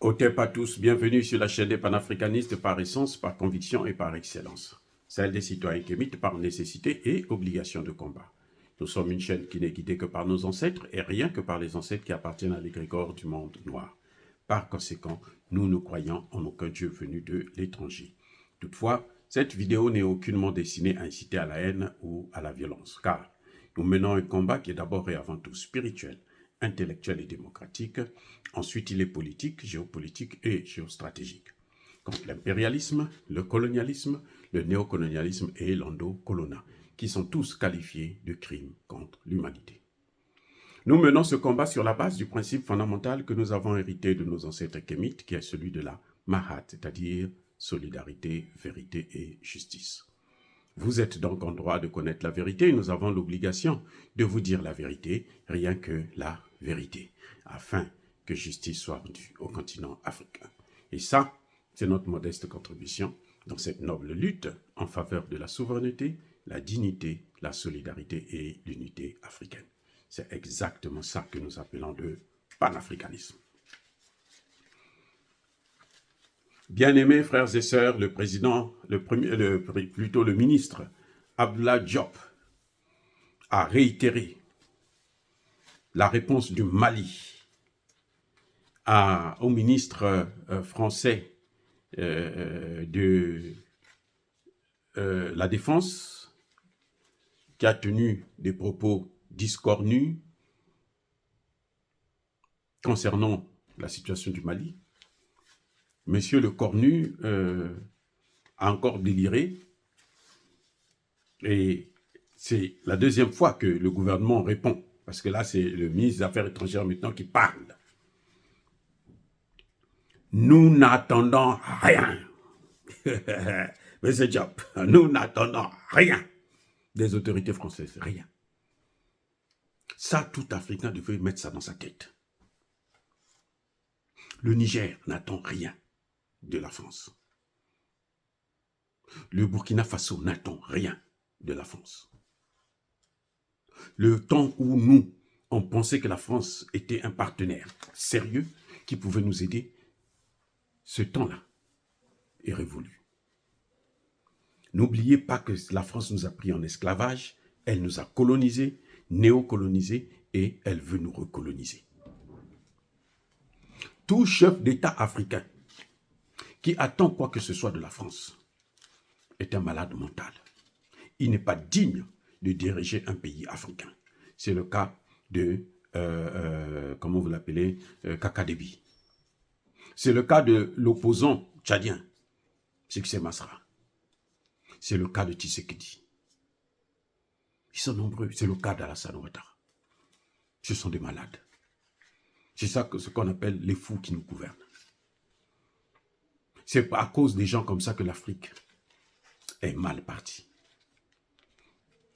Otep à tous, bienvenue sur la chaîne des panafricanistes par essence, par conviction et par excellence. Celle des citoyens kémites par nécessité et obligation de combat. Nous sommes une chaîne qui n'est guidée que par nos ancêtres et rien que par les ancêtres qui appartiennent à l'égrégore du monde noir. Par conséquent, nous ne croyons en aucun Dieu venu de l'étranger. Toutefois, cette vidéo n'est aucunement destinée à inciter à la haine ou à la violence, car nous menons un combat qui est d'abord et avant tout spirituel, intellectuel et démocratique. Ensuite, il est politique, géopolitique et géostratégique. Contre l'impérialisme, le colonialisme, le néocolonialisme et l'endocolona, qui sont tous qualifiés de crimes contre l'humanité. Nous menons ce combat sur la base du principe fondamental que nous avons hérité de nos ancêtres kémites, qui est celui de la Mahat, c'est-à-dire solidarité, vérité et justice. Vous êtes donc en droit de connaître la vérité et nous avons l'obligation de vous dire la vérité, rien que la vérité, afin que justice soit rendue au continent africain. Et ça, c'est notre modeste contribution dans cette noble lutte en faveur de la souveraineté, la dignité, la solidarité et l'unité africaine. C'est exactement ça que nous appelons le panafricanisme. Bien-aimés frères et sœurs, le président, plutôt le ministre Abdoulaye Diop a réitéré la réponse du Mali au ministre français de la Défense, qui a tenu des propos discornus concernant la situation du Mali. Monsieur le Cornu a encore déliré et c'est la deuxième fois que le gouvernement répond, parce que là c'est le ministre des Affaires étrangères maintenant qui parle. Nous n'attendons rien. Monsieur Diop, nous n'attendons rien des autorités françaises, rien. Ça, tout Africain devait mettre ça dans sa tête. Le Niger n'attend rien de la France. Le Burkina Faso n'attend rien de la France. Le temps où nous, on pensait que la France était un partenaire sérieux qui pouvait nous aider, ce temps-là est révolu. N'oubliez pas que la France nous a pris en esclavage, elle nous a colonisés, néocolonisés et elle veut nous recoloniser. Tout chef d'État africain qui attend quoi que ce soit de la France est un malade mental. Il n'est pas digne de diriger un pays africain. C'est le cas de, comment vous l'appelez, Kaka Déby. C'est le cas de l'opposant tchadien, Succès Masra. C'est le cas de Tshisekedi. Ils sont nombreux. C'est le cas d'Alassane Ouattara. Ce sont des malades. C'est ça ce qu'on appelle les fous qui nous gouvernent. C'est à cause des gens comme ça que l'Afrique est mal partie.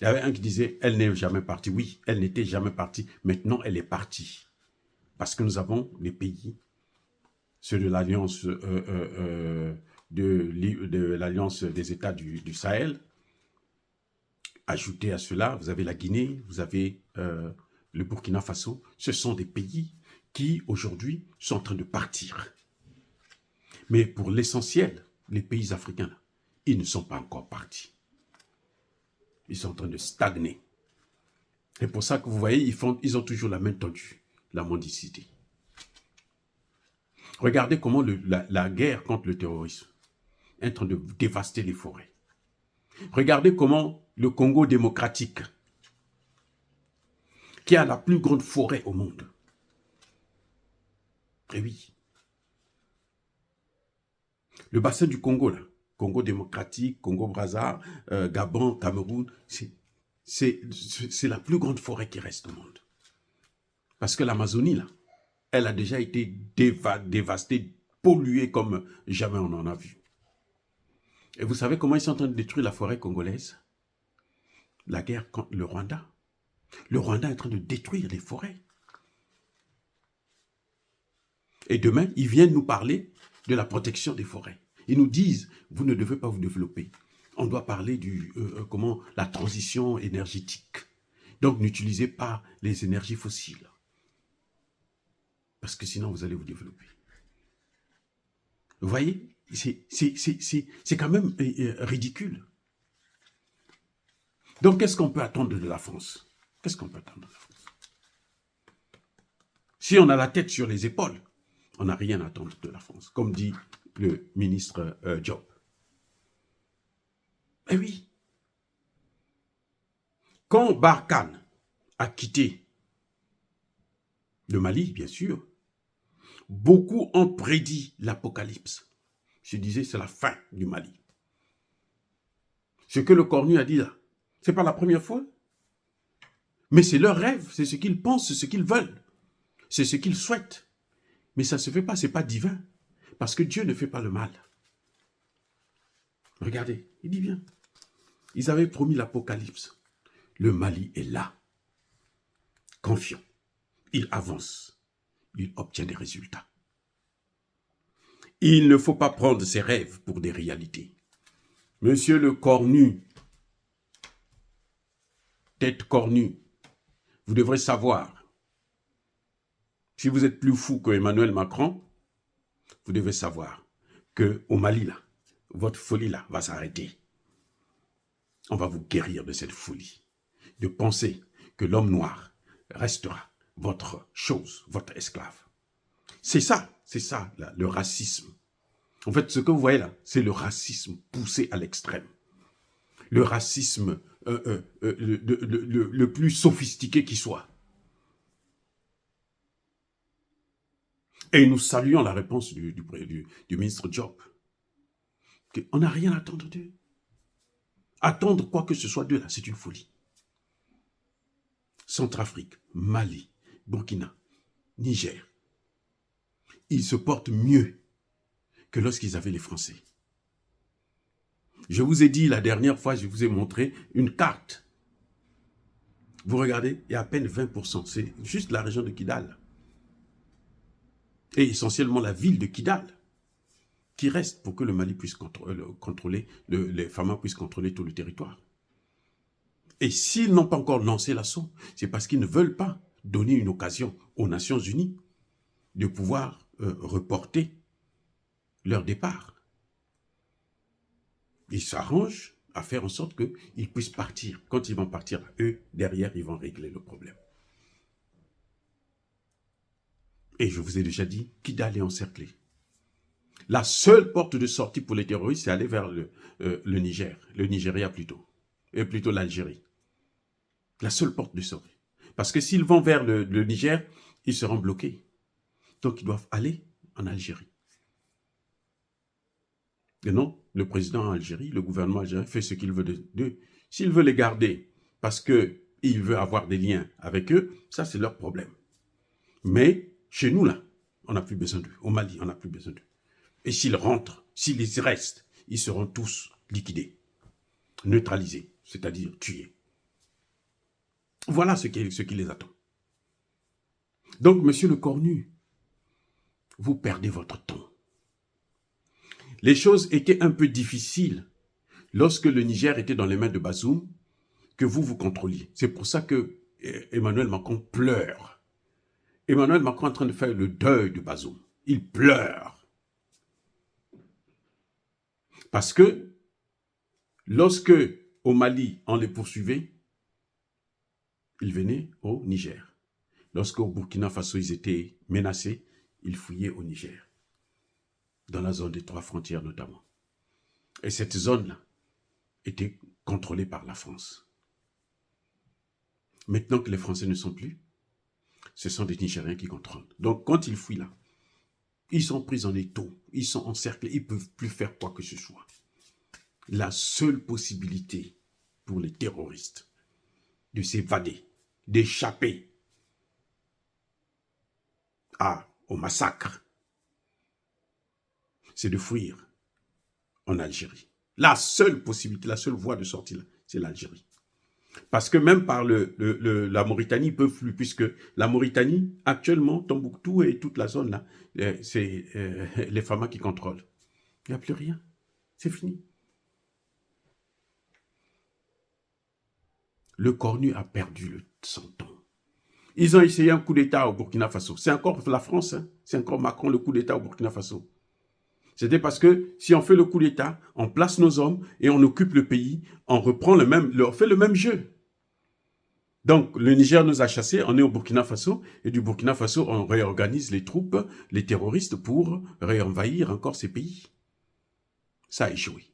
Il y avait un qui disait, elle n'est jamais partie. Oui, elle n'était jamais partie. Maintenant, elle est partie. Parce que nous avons des pays, ceux de l'Alliance l'Alliance des États du Sahel. Ajouté à cela, vous avez la Guinée, vous avez le Burkina Faso. Ce sont des pays qui, aujourd'hui, sont en train de partir. Mais pour l'essentiel, les pays africains, là, ils ne sont pas encore partis. Ils sont en train de stagner. C'est pour ça que vous voyez, ils ont toujours la main tendue, la mendicité. Regardez comment la guerre contre le terrorisme est en train de dévaster les forêts. Regardez comment le Congo démocratique, qui a la plus grande forêt au monde, et oui, le bassin du Congo, là, Congo démocratique, Congo-Brazza, Gabon, Cameroun, c'est la plus grande forêt qui reste au monde. Parce que l'Amazonie, là, elle a déjà été dévastée, polluée comme jamais on en a vu. Et vous savez comment ils sont en train de détruire la forêt congolaise? La guerre contre le Rwanda. Le Rwanda est en train de détruire les forêts. Et demain, ils viennent nous parler de la protection des forêts. Ils nous disent, vous ne devez pas vous développer. On doit parler la transition énergétique. Donc, n'utilisez pas les énergies fossiles. Parce que sinon, vous allez vous développer. Vous voyez, c'est quand même ridicule. Donc, qu'est-ce qu'on peut attendre de la France? Qu'est-ce qu'on peut attendre de la France? Si on a la tête sur les épaules, on n'a rien à attendre de la France, comme dit le ministre Diop. Eh oui. Quand Barkhane a quitté le Mali, bien sûr, beaucoup ont prédit l'apocalypse. Je disais, c'est la fin du Mali. Ce que le Cornu a dit là, ce n'est pas la première fois. Mais c'est leur rêve, c'est ce qu'ils pensent, c'est ce qu'ils veulent. C'est ce qu'ils souhaitent. Mais ça ne se fait pas, ce n'est pas divin. Parce que Dieu ne fait pas le mal. Regardez, il dit bien. Ils avaient promis l'apocalypse. Le Mali est là. Confiant. Il avance. Il obtient des résultats. Il ne faut pas prendre ses rêves pour des réalités. Monsieur le Cornu, tête cornue, vous devrez savoir, si vous êtes plus fou que Emmanuel Macron, vous devez savoir qu'au Mali, là, votre folie là va s'arrêter. On va vous guérir de cette folie, de penser que l'homme noir restera votre chose, votre esclave. C'est ça là, le racisme. En fait, ce que vous voyez là, c'est le racisme poussé à l'extrême. Le racisme le plus sophistiqué qui soit. Et nous saluons la réponse du ministre Diop. On n'a rien à attendre d'eux. Attendre quoi que ce soit d'eux, là, c'est une folie. Centrafrique, Mali, Burkina, Niger, ils se portent mieux que lorsqu'ils avaient les Français. Je vous ai dit la dernière fois, je vous ai montré une carte. Vous regardez, il y a à peine 20%. C'est juste la région de Kidal. Et essentiellement la ville de Kidal qui reste pour que le Mali puisse contrôler, les Famas puissent contrôler tout le territoire. Et s'ils n'ont pas encore lancé l'assaut, c'est parce qu'ils ne veulent pas donner une occasion aux Nations Unies de pouvoir reporter leur départ. Ils s'arrangent à faire en sorte qu'ils puissent partir. Quand ils vont partir, eux, derrière, ils vont régler le problème. Et je vous ai déjà dit, Kidal est encerclé. La seule porte de sortie pour les terroristes, c'est aller vers le Niger, le Nigeria plutôt, et plutôt l'Algérie. La seule porte de sortie. Parce que s'ils vont vers le Niger, ils seront bloqués. Donc ils doivent aller en Algérie. Et non, le président en Algérie, le gouvernement algérien fait ce qu'il veut d'eux. S'il veut les garder parce qu'il veut avoir des liens avec eux, ça c'est leur problème. Mais chez nous là, on n'a plus besoin d'eux. Au Mali, on n'a plus besoin d'eux. Et s'ils rentrent, s'ils restent, ils seront tous liquidés, neutralisés, c'est-à-dire tués. Voilà ce qui les attend. Donc, monsieur le Cornu, vous perdez votre temps. Les choses étaient un peu difficiles lorsque le Niger était dans les mains de Bazoum, que vous contrôliez. C'est pour ça que Emmanuel Macron pleure. Emmanuel Macron est en train de faire le deuil de Bazoum. Il pleure. Parce que lorsque au Mali, on les poursuivait, ils venaient au Niger. Lorsqu'au Burkina Faso, ils étaient menacés, ils fouillaient au Niger. Dans la zone des 3 frontières notamment. Et cette zone-là était contrôlée par la France. Maintenant que les Français ne sont plus, ce sont des Nigériens qui contrôlent. Donc quand ils fouillent là, ils sont pris en étau, ils sont encerclés, ils ne peuvent plus faire quoi que ce soit. La seule possibilité pour les terroristes de s'évader, d'échapper au massacre, c'est de fuir en Algérie. La seule possibilité, la seule voie de sortie, c'est l'Algérie. Parce que même par la Mauritanie, ils peuvent plus, puisque la Mauritanie, actuellement, Tombouctou et toute la zone là, c'est les Famas qui contrôlent. Il n'y a plus rien. C'est fini. Le Cornu a perdu son temps. Ils ont essayé un coup d'État au Burkina Faso. C'est encore la France, hein? C'est encore Macron le coup d'État au Burkina Faso. C'était parce que si on fait le coup d'État, on place nos hommes et on occupe le pays, on reprend on fait le même jeu. Donc, le Niger nous a chassés, on est au Burkina Faso, et du Burkina Faso, on réorganise les troupes, les terroristes, pour réenvahir encore ces pays. Ça a échoué.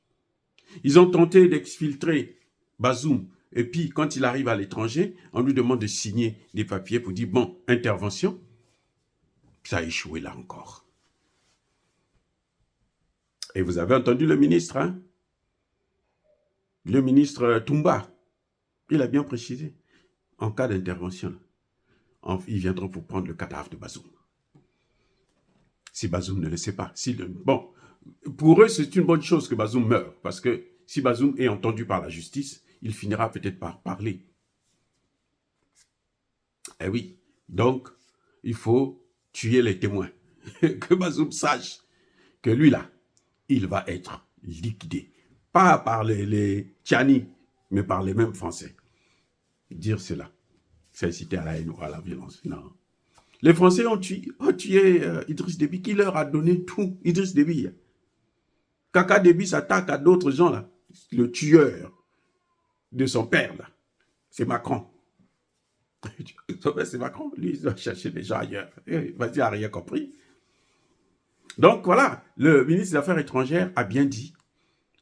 Ils ont tenté d'exfiltrer Bazoum, et puis quand il arrive à l'étranger, on lui demande de signer des papiers pour dire, bon, intervention. Ça a échoué là encore. Et vous avez entendu le ministre, hein? Le ministre Toumba, il a bien précisé. En cas d'intervention, ils viendront pour prendre le cadavre de Bazoum. Si Bazoum ne le sait pas. Bon, pour eux, c'est une bonne chose que Bazoum meure, parce que si Bazoum est entendu par la justice, il finira peut-être par parler. Eh oui, donc, il faut tuer les témoins. Que Bazoum sache que lui, là, il va être liquidé. Pas par les Tchani, mais par les mêmes Français. Dire cela, c'est inciter à la haine ou à la violence. Non. Les Français ont tué Idriss Déby, qui leur a donné tout. Idriss Déby. Kaka Déby s'attaque à d'autres gens, là. Le tueur de son père, là, c'est Macron. C'est Macron, lui, il doit chercher des gens ailleurs. Vas-y, il n'a rien compris. Donc voilà, le ministre des Affaires étrangères a bien dit,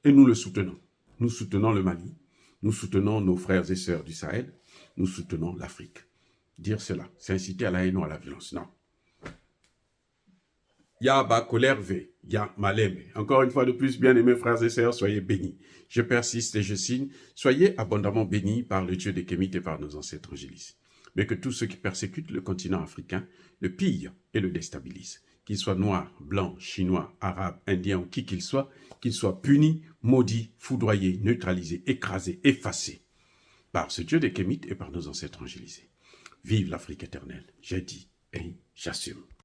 et nous le soutenons. Nous soutenons le Mali, nous soutenons nos frères et sœurs du Sahel, nous soutenons l'Afrique. Dire cela, c'est inciter à la haine ou à la violence. Non. Ya ba colère V, ya malem. Encore une fois de plus, bien-aimés frères et sœurs, soyez bénis. Je persiste et je signe, soyez abondamment bénis par le Dieu des Kémites et par nos ancêtres angélistes. Mais que tous ceux qui persécutent le continent africain le pillent et le déstabilisent. Qu'ils soient noirs, blancs, chinois, arabes, indiens ou qui qu'ils soient punis, maudits, foudroyés, neutralisés, écrasés, effacés par ce Dieu des Kémites et par nos ancêtres angélisés. Vive l'Afrique éternelle, j'ai dit et j'assume.